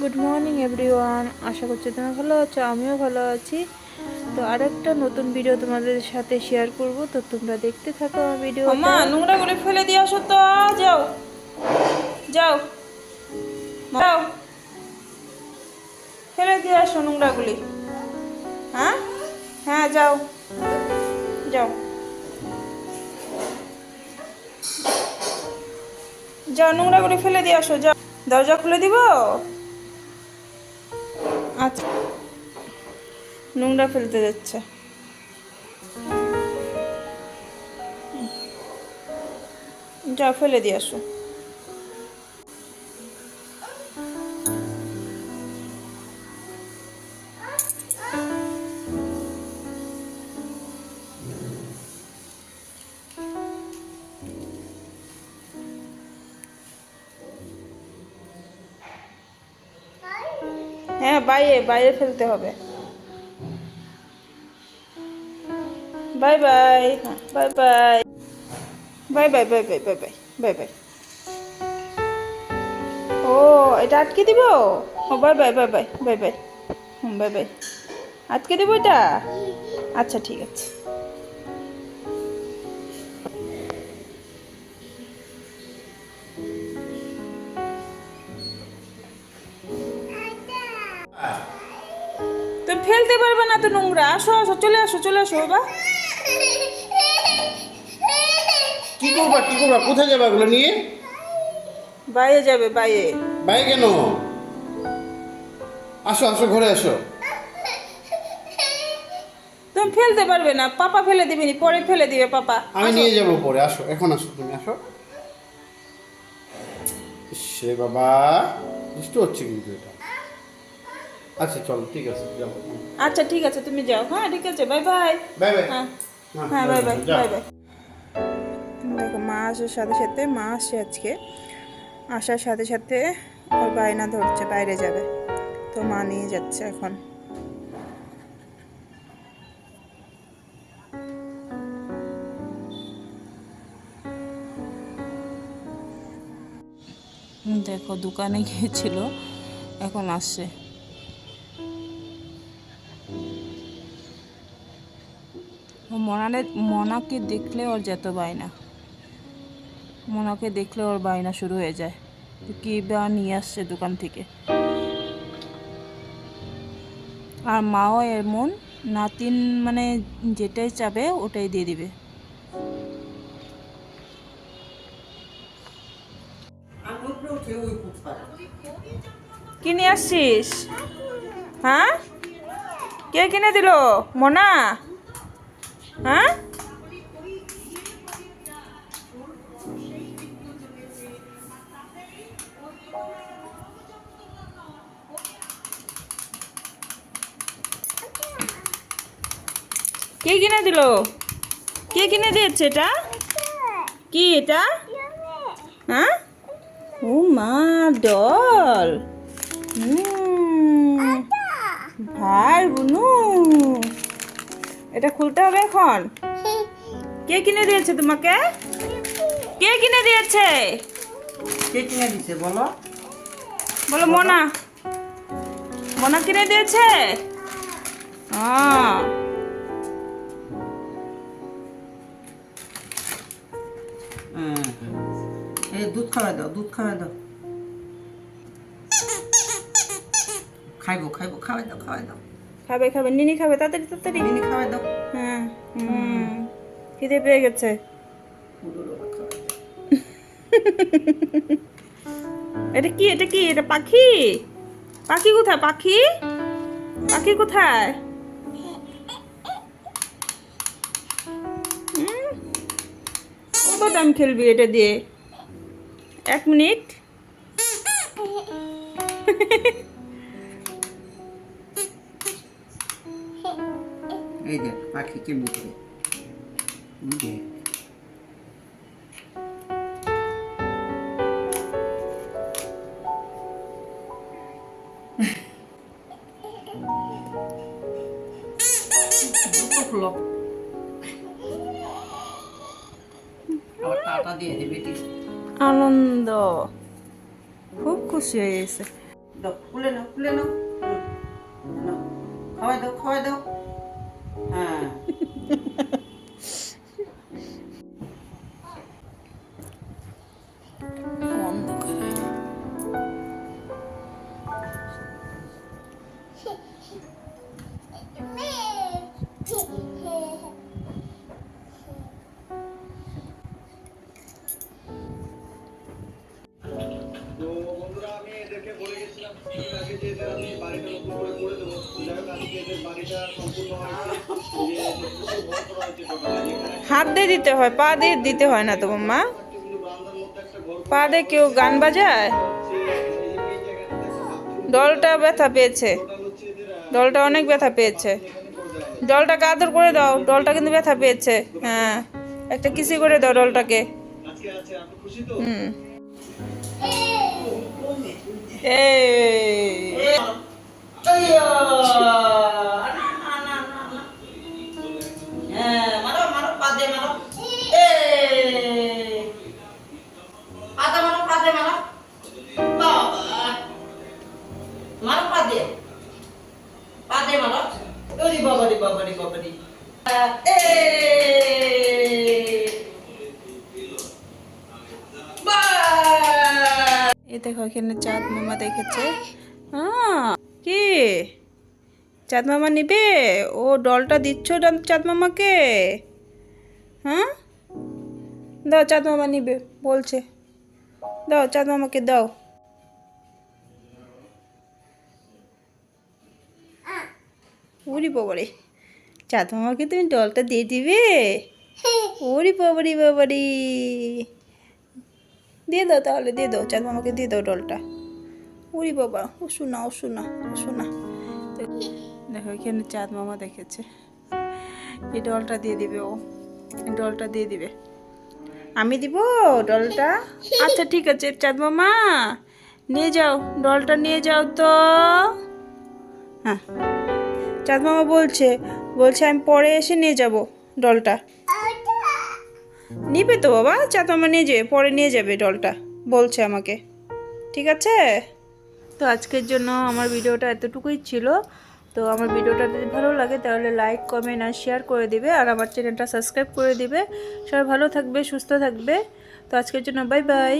Good morning everyone, আশা করছি তোমরা ভালো আছো, আমিও ভালো আছি। তো আরেকটা নতুন ভিডিও তোমাদের সাথে শেয়ার করব, তো তোমরা দেখতে থাকো মা ভিডিওটা। নোংরাগুলো ফেলে দিয়ে আসো তো। যাও যাও যাও, ফেলে দিয়ে আসো নোংরাগুলি। হ্যাঁ হ্যাঁ, যাও যাও যাও, নোংরাগুলি ফেলে দিয়ে আসো, যাও। দরজা খুলে দিব। আচ্ছা, নোংরা ফেলতে যাচ্ছে। যাও, ফেলে দিয়ে আসো। হ্যাঁ, বাইরে বাইরে ফেলতে হবে। বাই বাই, হ্যাঁ bye bye, bye bye bye bye bye bye bye bye. ও, এটা আটকে দিব। ও bye bye bye bye bye bye. হুম, বাই বাই। আটকে দেবো এটা। আচ্ছা, ঠিক আছে। তুমি ফেলতে পারবে না তো নোংরা। আসো আসো, চলে আসো চলে আসো বাবা। কি করবা কোথায় যাবে এগুলো নিয়ে? বাইরে যাবে, বাইরে। বাইরে কেন? আসো আসো, ঘরে আসো। তুমি ফেলতে পারবে না, পাপা ফেলে দিবেনি, পরে ফেলে দিবে পাপা। আমি আসো। নিয়ে যাবো পরে, আসো এখন, আসো তুমি আসো। সে বাবা, দুষ্টু হচ্ছে কিন্তু এটা। আচ্ছা চলো, ঠিক আছে যাবো। আচ্ছা ঠিক আছে, তুমি যাও। হ্যাঁ ঠিক আছে, বাই বাই। Bye bye. হ্যাঁ হ্যাঁ, হ্যাঁ, বাই বাই যাও। Bye bye. দেখো, মা আসার সাথে সাথে, মা আসছে আজকে, আসার সাথে সাথে ওর বায়না ধরছে বাইরে যাবে, তো মা নিয়ে যাচ্ছে এখন। দেখো, দোকানে গিয়েছিল, এখন আসছে। মনাকে দেখলে ওর যেত বায়না, মনাকে দেখলে ওর বায়না শুরু হয়ে যায়। তো কি বা নিয়ে আসছে দোকান থেকে। আর মাও এমন, নাতিন মানে যেটাই চাবে ওটাই দিয়ে দিবে। কি নিয়ে আসছিস? হ্যাঁ, কে কিনে দিল? মোনা? হ্যাঁ, কে কিনে দিল? কে কিনে দিয়েছে এটা? কি এটা? হ্যাঁ, ও মা, ডল। ভাই বুনু, এটা খুলতে হবে এখন। কে কিনে দিয়েছে তোমাকে? কে কিনে দিয়েছে? কে কিনে দিছে বলো? বলো, মোনা। মোনা কিনে দিয়েছে। আহ, এই দুধ খাওয়াই দাও, দুধ খাওয়াই দাও। খাইবো খাইবো, খাওয়াই দাও খাওয়াই দাও। খাবে খাবে, নিনি খাবে, তাড়াতাড়ি তাড়াতাড়ি। মিনি খাওয়াই দাও। হ্যাঁ, খিদে পেয়ে গেছে। পুরো খাওয়াই দাও। এটা কি? এটা কি? এটা পাখি? পাখি কোথায়? পাখি, পাখি কোথায়? কত টাইম খেলবি এটা দিয়ে? 1 মিনিট। এই দেখ পাখি কেমনি করে। দেখ খুলো, আবার টাটা দিয়ে দিবি। আনন্দ, খুব খুশি হয়ে গেছে। দাও খুলে নাও খুলে নাও নাও, খাওয়াই দাও হ্যাঁ অন্ধকারে তো বন্ধুরা আমি এদেরকে বলে গেছিলাম কিছুদিন আগে যে এদের আমি বাড়িটা নতুন করে করে দেবো। যাই হোক আজকে এদের বাড়িটা সম্পূর্ণ হয়েছে, যে যেটুকু ঘর করা হয়েছে টোটাল এখানে হাত দিয়ে দিতে হয়, পা দিয়ে দিতে হয় না তো মা। কিন্তু বারান্দার মধ্যে একটা ঘর পা দিয়ে কেউ গান বাজায়? হচ্ছে, এই জায়গাটাতে একটা বাথরুম ডলটা ব্যথা পেয়েছে, হচ্ছে এদের ডলটা অনেক ব্যথা পেয়েছে। ডলটাকে আদর করে দাও, ডলটা কিন্তু ব্যথা পেয়েছে। হ্যাঁ, একটা কিসি করে দাও ডলটাকে। আজকে আছে, আপনি খুশি তো? হুম। হ্যাঁ মারো মারো পা দিয়ে মারো পা দিয়ে মারো বাবা মারো পা দিয়ে মারো ওরে বাবারি এই দেখো এখানে চাঁদ মামা দেখেছে। কি চাঁদ মামা নিবে? ও ডলটা দিচ্ছ চাঁদ মামাকে? হ্যাঁ, দাও, চাঁদ মামা নিবে বলছে, দাও চাঁদ মামাকে দাও। ওরে বাবারে, চাঁদ মামাকে তুমি ডলটা দিয়ে দিবে? ওরে বাবারি, দিয়ে দাও তাহলে, দিয়ে দাও চাঁদ মামাকে, দিয়ে দাও ডলটা। ওরে বাবা, ও শোনা। দেখো এখানে চাঁদ মামা দেখেছে, এই ডলটা দিয়ে দিবে, ও ডলটা দিয়ে দিবে। আমি দিব ডলটা? আচ্ছা ঠিক আছে চাঁদ মামা, নিয়ে যাও ডলটা, নিয়ে যাও তো। হ্যাঁ, চাঁদ মামা বলছে আমি পরে এসে নিয়ে যাব ডলটা। নিবে তো বাবা, চাঁদ মামা নিয়ে যাবে, পরে নিয়ে যাবে ডলটা বলছে আমাকে। ঠিক আছে, তো আজকের জন্য আমার ভিডিওটা এতটুকুই ছিল। তো আমার ভিডিওটা যদি ভালো লাগে তাহলে লাইক, কমেন্ট আর শেয়ার করে দিবে, আর আমার চ্যানেলটা সাবস্ক্রাইব করে দিবে। সবাই ভালো থাকবে, সুস্থ থাকবে। তো আজকের জন্য বাই বাই।